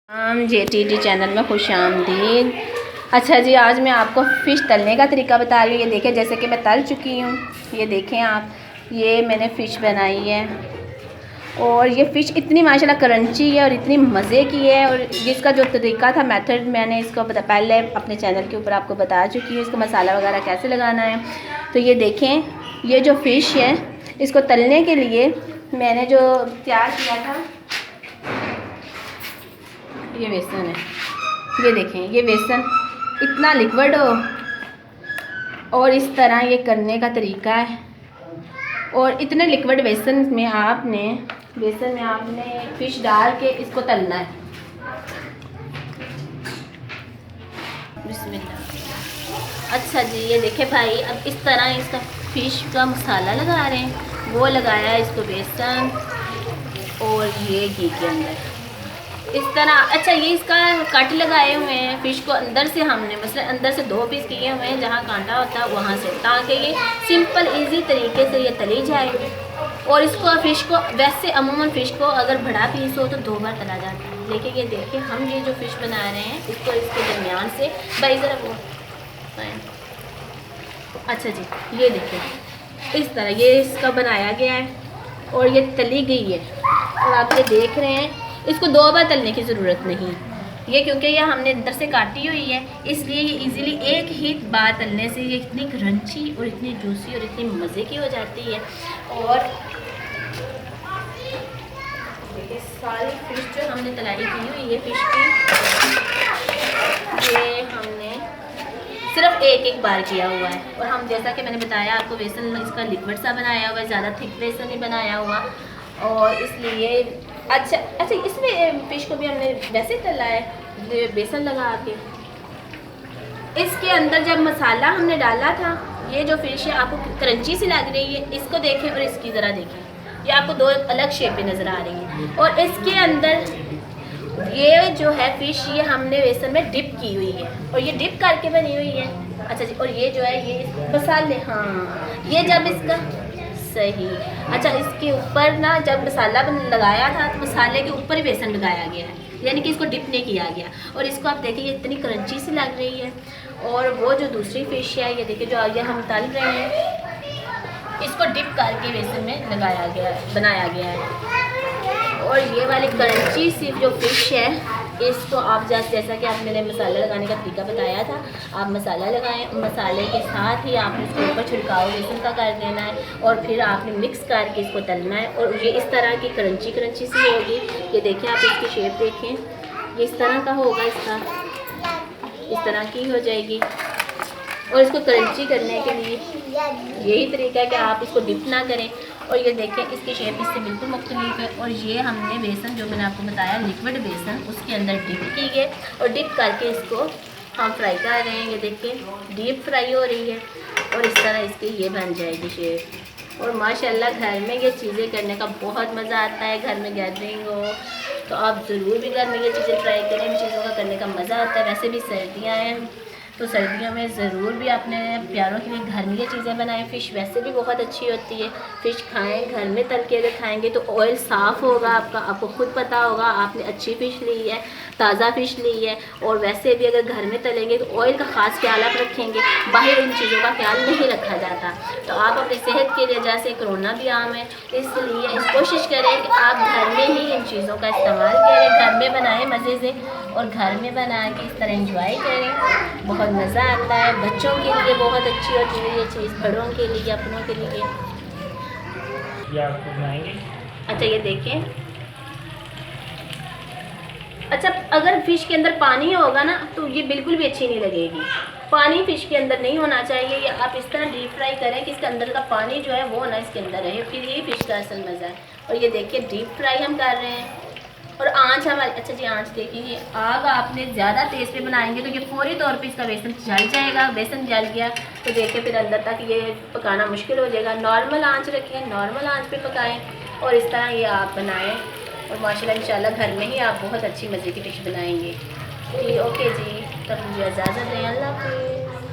JTD channel में खुश आमदीद। अच्छा जी, आज मैं आपको फ़िश तलने का तरीका बता रही हूँ। ये देखें, जैसे कि मैं तल चुकी हूँ। ये देखें आप, ये मैंने फ़िश बनाई है और ये फ़िश इतनी माशाल्लाह क्रंची है और इतनी मज़े की है। और इसका जो तरीका था, मेथड, मैंने इसको पहले अपने चैनल के ऊपर आपको बता चुकी हूँ, इसका मसाला वगैरह कैसे लगाना है। तो ये देखें, ये जो फ़िश है, इसको तलने के लिए मैंने जो तैयार किया था, ये बेसन है। ये देखें, ये बेसन इतना लिक्विड हो और इस तरह ये करने का तरीका है। और इतने लिक्विड बेसन में आपने फ़िश डाल के इसको तलना है। बिस्मिल्लाह। अच्छा जी, ये देखें भाई, अब इस तरह इसका फ़िश का मसाला लगा रहे हैं। वो लगाया है इसको बेसन और ये घी के अंदर इस तरह। अच्छा, ये इसका कट लगाए हुए हैं फ़िश को अंदर से, हमने मसलन अंदर से 2 पीस किए हुए हैं, जहाँ कांटा होता है वहाँ से, ताकि ये सिंपल इजी तरीके से ये तली जाए। और इसको फ़िश को, वैसे अमूमन फ़िश को अगर बड़ा पीस हो तो 2 बार तला जाता है, लेकिन ये देखिए हम ये जो फ़िश बना रहे हैं, इसको इसके दरमियान से भाई ज़रा वो। अच्छा जी, ये देखिए इस तरह ये इसका बनाया गया है और ये तली गई है। और आप ये देख रहे हैं, इसको 2 बार तलने की ज़रूरत नहीं, ये क्योंकि ये हमने अंदर से काटी हुई है, इसलिए ये इजीली एक ही बार तलने से ये इतनी क्रंची और इतनी जूसी और इतनी मज़े की हो जाती है। और देखिए सारी फ़िश जो हमने तलाई की हुई है फ़िश की, ये हमने सिर्फ एक बार किया हुआ है। और हम, जैसा कि मैंने बताया आपको, बेसन इसका लिक्विड सा बनाया हुआ है, ज़्यादा थिक बेसन नहीं बनाया हुआ। और इसलिए अच्छा, इसमें फ़िश को भी हमने वैसे तला है बेसन लगा के। इसके अंदर जब मसाला हमने डाला था, ये जो फ़िश है आपको क्रंची सी लग रही है, इसको देखें और इसकी ज़रा देखें, ये आपको 2 अलग शेपें नज़र आ रही हैं। और इसके अंदर ये जो है फ़िश, ये हमने बेसन में डिप की हुई है और ये डिप करके बनी हुई है। अच्छा जी, और ये जो है ये मसाले, हाँ, ये जब इसका सही, अच्छा, इसके ऊपर ना जब मसाला लगाया था तो मसाले के ऊपर ही बेसन लगाया गया है, यानी कि इसको डिप नहीं किया गया। और इसको आप देखिए, ये इतनी क्रंची सी लग रही है। और वो जो दूसरी फ़िश है, ये देखिए जो आगे हम तल रहे हैं, इसको डिप करके बेसन में लगाया गया है, बनाया गया है। और ये वाली क्रंची सी जो फ़िश है, इसको आप जैसा कि आप मैंने मसाला लगाने का तरीका बताया था, आप मसाला लगाएं, मसाले के साथ ही आपने इसके ऊपर छिड़काव बेसन का कर देना है और फिर आपने मिक्स करके इसको तलना है। और ये इस तरह की क्रंची सी होगी। ये देखें आप, इसकी शेप देखें, ये इस तरह का होगा, इसका इस तरह की हो जाएगी। और इसको क्रंची करने के लिए यही तरीका है कि आप इसको डिप ना करें। और ये देखें, इसकी शेप इससे बिल्कुल मुख्तलिफ है। और ये हमने बेसन, जो मैंने आपको बताया लिक्विड बेसन, उसके अंदर डिप की है और डिप करके इसको हम फ्राई कर रहे हैं। ये देखें डीप फ्राई हो रही है और इस तरह इसकी ये बन जाएगी शेप। और माशाल्लाह घर में ये चीज़ें करने का बहुत मज़ा आता है। घर में गैदरिंग हो तो आप ज़रूर भी घर में ये चीज़ें ट्राई करें, इन चीज़ों का करने का मज़ा आता है। वैसे भी सर्दियाँ हैं तो सर्दियों में ज़रूर भी अपने प्यारों के लिए घर में ये चीज़ें बनाएं। फ़िश वैसे भी बहुत अच्छी होती है, फ़िश खाएं, घर में तल के अगर खाएंगे तो ऑयल साफ़ होगा आपका, आपको खुद पता होगा आपने अच्छी फ़िश ली है, ताज़ा फ़िश ली है। और वैसे भी अगर घर में तलेंगे तो ऑयल का ख़ास ख्याल आप रखेंगे, बाहर इन चीज़ों का ख्याल नहीं रखा जाता। तो आप अपनी सेहत के लिए, जैसे कोरोना भी आम है, इसलिए कोशिश करें कि आप घर में ही इन चीज़ों का इस्तेमाल करें, घर में बनाएँ मज़े से और घर में बना के इस तरह एंजॉय करें। बहुत मज़ा आता है। बच्चों के लिए बहुत अच्छी होती है ये चीज़, बड़ों के लिए, अपनों के लिए। अच्छा, ये देखें, अच्छा, अगर फ़िश के अंदर पानी होगा ना तो ये बिल्कुल भी अच्छी नहीं लगेगी। पानी फ़िश के अंदर नहीं होना चाहिए। ये आप इस तरह डीप फ्राई करें कि इसके अंदर का पानी जो है वो ना इसके अंदर रहे, फिर ये फ़िश का असल मज़ा है। और ये देखिए डीप फ्राई हम कर रहे हैं और आँच हमारी, अच्छा जी, आँच देखिए, आग आपने ज़्यादा तेज़ पे बनाएंगे तो ये फौरी तौर पे इसका बेसन जल जाएगा। बेसन जल गया तो देखिए फिर अंदर तक ये पकाना मुश्किल हो जाएगा। नॉर्मल आँच रखें, नॉर्मल आँच पे पकाएं और इस तरह ये आप बनाएं और माशाल्लाह इंशाल्लाह घर में ही आप बहुत अच्छी मज़े की डिश बनाएंगे। जी ओके जी, तब मुझे इजाज़त दें, अल्लाह हाफ़िज़।